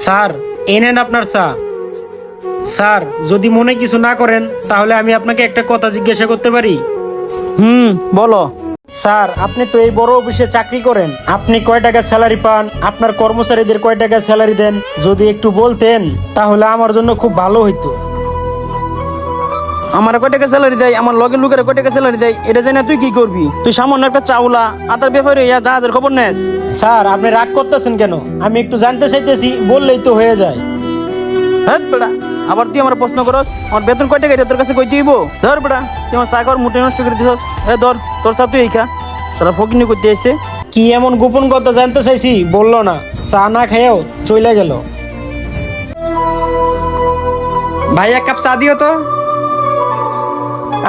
Sir, এই নেন আপনার চা। স্যার, যদি মনে কিছু না করেন তাহলে আমি আপনাকে একটা কথা জিজ্ঞাসা করতে পারি? বলো। স্যার, আপনি তো এই বড় অফিসে চাকরি করেন, আপনি কয় টাকা স্যালারি পান, আপনার কর্মচারীদের কয় টাকা স্যালারি দেন, যদি একটু বলতেন তাহলে আমার জন্য খুব ভালো হইতো। আমার কয় টাকা স্যালারি দেয়, আমার লগের লোকের কয় টাকা স্যালারি দেয়, এটা জানি না তুই কি করবি? তুই সামান্য একটা চাউলা আতার ব্যাপারে ইয়া জাহাজের খবর নেস। স্যার, আপনি রাগ করতেছেন কেন? আমি একটু জানতে চাইতেছি, বললেই তো হয়ে যায়। হ্যাঁ বেড়া, আবার তুই আমার প্রশ্ন করস আমার বেতন কয় টাকা এটা তোর কাছে কই দিব? ধর বেড়া, তুই আমার চা খাওয়ার মুঠে নষ্ট করে দিছস। ধর তোর চা তুই এই খা, সারা ফকিনি করতে এসে। কি এমন গোপন কথা জানতে চাইছি বললো না, চা না খেয়েও চলে গেল। ভাই এক কাপ চা দিও তো।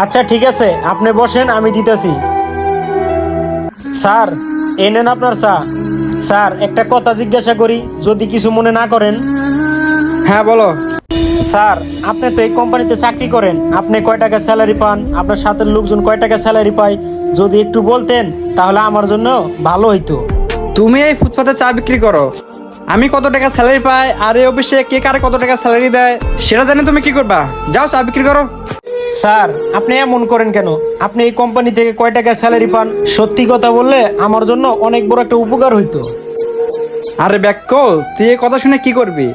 আচ্ছা ঠিক আছে, আপনি বসেন, আমি দিতেছি। স্যার, এই নেন আপনার চা। স্যার, একটা কথা জিজ্ঞাসা করি, যদি কিছু মনে না করেন? হ্যাঁ বলো। স্যার, আপনি তো এই কোম্পানিতে চাকরি করেন, আপনি কয় টাকা স্যালারি পান, আপনার সাথের লোকজন কয় টাকা স্যালারি পায়, যদি একটু বলতেন তাহলে আমার জন্য ভালো হইতো। তুমি এই ফুটপাতে চা বিক্রি করো, আমি কত টাকা স্যালারি পাই আর এই অফিসে কে কারে কত টাকা স্যালারি দেয় সেটা জানে তুমি কি করবা? যাও চা বিক্রি করো। স্যার, আপনি এমন করেন কেন? আপনি এই কোম্পানি থেকে কয় টাকা স্যালারি পান, সত্যি কথা বললে আমার জন্য অনেক বড় একটা উপকার হইতো। আরে ব্যাককল, তুই এই কথা শুনে কি করবি?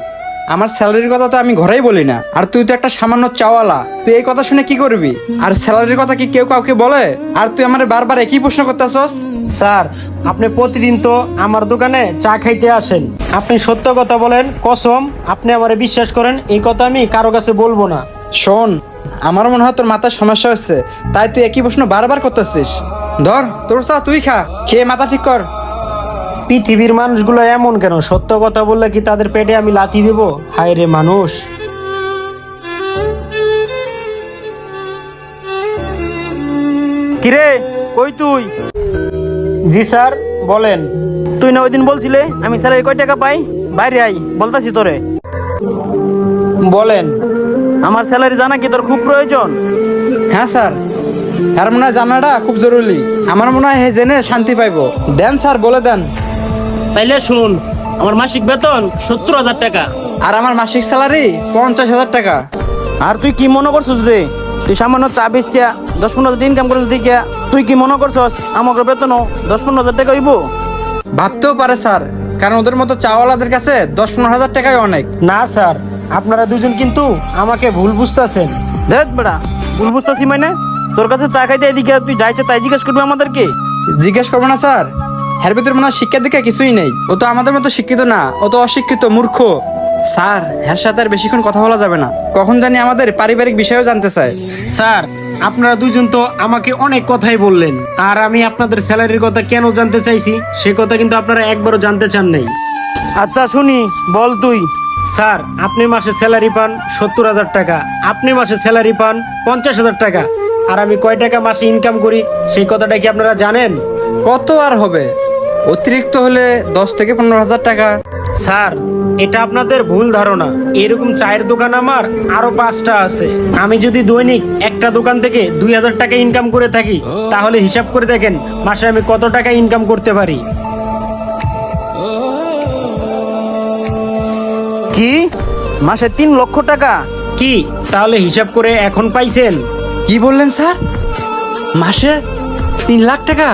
আমার স্যালারির কথা তো আমি ঘরেই বলি না, আর তুই তো একটা সামান্য চাওয়ালা, তুই এই কথা শুনে কি করবি? আর স্যালারির কথা কি কেউ কাউকে বলে? আর তুই আমার বারবার একই প্রশ্ন করতেছস। স্যার, আপনি প্রতিদিন তো আমার দোকানে চা খাইতে আসেন, আপনি সত্য কথা বলেন, কসম আপনি আমারে বিশ্বাস করেন, এই কথা আমি কারো কাছে বলবো না। শোন, আমার মনে হয় তোর মাথায় সমস্যা হচ্ছে, তাই তুই একই প্রশ্ন বারবার করতেছিস। ধর তোর চা তুই খা, খেয়ে মাথা ঠিক কর। পৃথিবীর মানুষগুলো এমন কেন? সত্য কথা বললে কি তাদের পেটে আমি লাথি দেব? হায় রে মানুষ। কিরে, কই তুই? জি স্যার, বলেন। তুই না ওই দিন বলছিলে আমি স্যালারি কয় টাকা পাই? বাইরে আই, বলতাছি তোরে। বলেন। আমার স্যালারি জানা কি তোর খুব প্রয়োজন? হ্যাঁ স্যার, আর মনে হয় জানাটা খুব জরুরি, আমার মনে হয় হে জেনে শান্তি পাইবো। দেন স্যার, বলে দেন। তাইলে শুন, আমার মাসিক বেতন 70,000 টাকা। আর আমার মাসিক স্যালারি 50,000 টাকা। আর তুই কি মনে করছিস রে? তুই সামান্য চা বেচছিয়া 10-15 ইনকাম করছিস দেখিয়া তুই কি মনে করছস আমার বেতনও 10-15 টাকা হইব? ভাবতেও পারে স্যার, কারণ ওদের মতো চাওয়ালাদের কাছে 10-15 হাজার টাকাই অনেক। না স্যার, আপনারা দুজন কিন্তু আমাকে ভুল বুঝতেছেন। দেখ বেড়া, ভুল বুঝতেছি মানে? তোর কাছে চা খাইতে এদিকে তুই যাইছে তাই জিজ্ঞেস করবি আমাদেরকে? জিজ্ঞেস করবো না স্যার? এর ভিতরে মনে হয় শিক্ষার দিকে কিছুই নেই। ও তো আমাদের মতো শিক্ষিত না, ও তো অশিক্ষিত, মূর্খ। স্যার, এর সাথে আর বেশিক্ষণ কথা বলা যাবে না, কখন জানি আমাদের পারিবারিক বিষয়ও জানতে চায়। স্যার, আপনারা দুজন তো আমাকে অনেক কথাই বললেন, আর আমি আপনাদের স্যালারির কথা কেন জানতে চাইছি সে কথা কিন্তু আপনারা একবারও জানতে চান নাই। আচ্ছা শুনি, বল তুই। স্যার, আপনি মাসে স্যালারি পান 70,000 টাকা, আপনি মাসে স্যালারি পান 50,000 টাকা, আর আমি কয় টাকা মাসে ইনকাম করি সেই কথাটা কি আপনারা জানেন? কত আর হবে? অতিরিক্ত হলে 10-15 হাজার টাকা। স্যার, এটা আপনাদের ভুল ধারণা। এরকম চায়ের দোকান আমার আরো 5টা আছে। আমি যদি দৈনিক একটা দোকান থেকে 2,000 টাকা ইনকাম করে থাকি, তাহলে হিসাব করে দেখেন মাসে আমি কত টাকা ইনকাম করতে পারি। কি মাসে 3 লক্ষ টাকা? কি তাহলে হিসাব করে এখন পাইছেন? কি বললেন স্যার? মাসে 3 লাখ টাকা?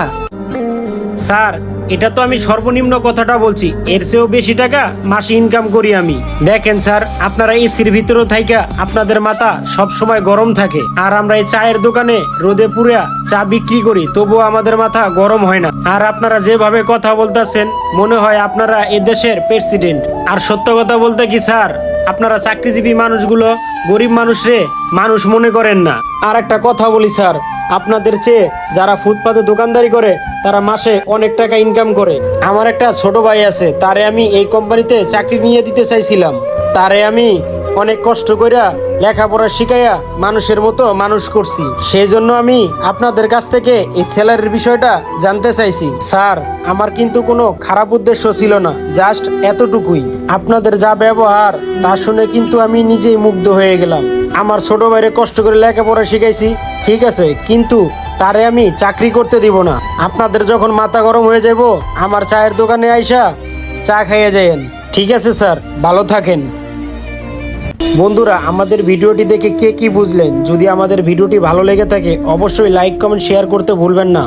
স্যার, এটা তো আমি সর্বনিম্ন কথাটা বলছি, এর চেয়েও বেশি টাকা মাসে ইনকাম করি আমি। দেখেন স্যার, আপনারা এসির ভিতরে থাইকা আপনাদের মাথা সব সময় গরম থাকে, আর আমরা এই চায়ের দোকানে রোদে পুরা চা বিক্রি করি, তবুও আমাদের মাথা গরম হয় না। আর আপনারা যেভাবে কথা বলতেছেন মনে হয় আপনারা এ দেশের প্রেসিডেন্ট। আর সত্য কথা বলতে কি স্যার, আপনারা চাকরিজীবী মানুষগুলো গরিব মানুষরে মানুষ মনে করেন না। আর একটা কথা বলি স্যার, আপনাদের চেয়ে যারা ফুটপাতে দোকানদারি করে তারা মাসে অনেক টাকা ইনকাম করে। আমার একটা ছোট ভাই আছে, তারে আমি এই কোম্পানিতে চাকরি নিয়ে দিতে চাইছিলাম। তারে আমি অনেক কষ্ট কইরা লেখাপড়া শিখাইয়া মানুষের মতো মানুষ করছি। সেই জন্য আমি আপনাদের কাছ থেকে এই স্যালারির বিষয়টা জানতে চাইছি। স্যার, আমার কিন্তু কোনো খারাপ উদ্দেশ্য ছিল না, জাস্ট এতটুকুই। আপনাদের যা ব্যবহার তা শুনে কিন্তু আমি নিজেই মুগ্ধ হয়ে গেলাম। আমার ছোট ভাইরে কষ্ট করে লেখাপড়া শিখাইছি, ঠিক আছে, কিন্তু তারে আমি চাকরি করতে দিব না। আপনাদের যখন মাথা গরম হয়ে যাবো আমার চায়ের দোকানে আইসা চা খাইয়ে যাইয়েন। ঠিক আছে স্যার, ভালো থাকেন। বন্ধুরা, আমাদের ভিডিওটি দেখে কে কি বুঝলেন? যদি আমাদের ভিডিওটি ভালো লেগে থাকে অবশ্যই লাইক কমেন্ট শেয়ার করতে ভুলবেন না।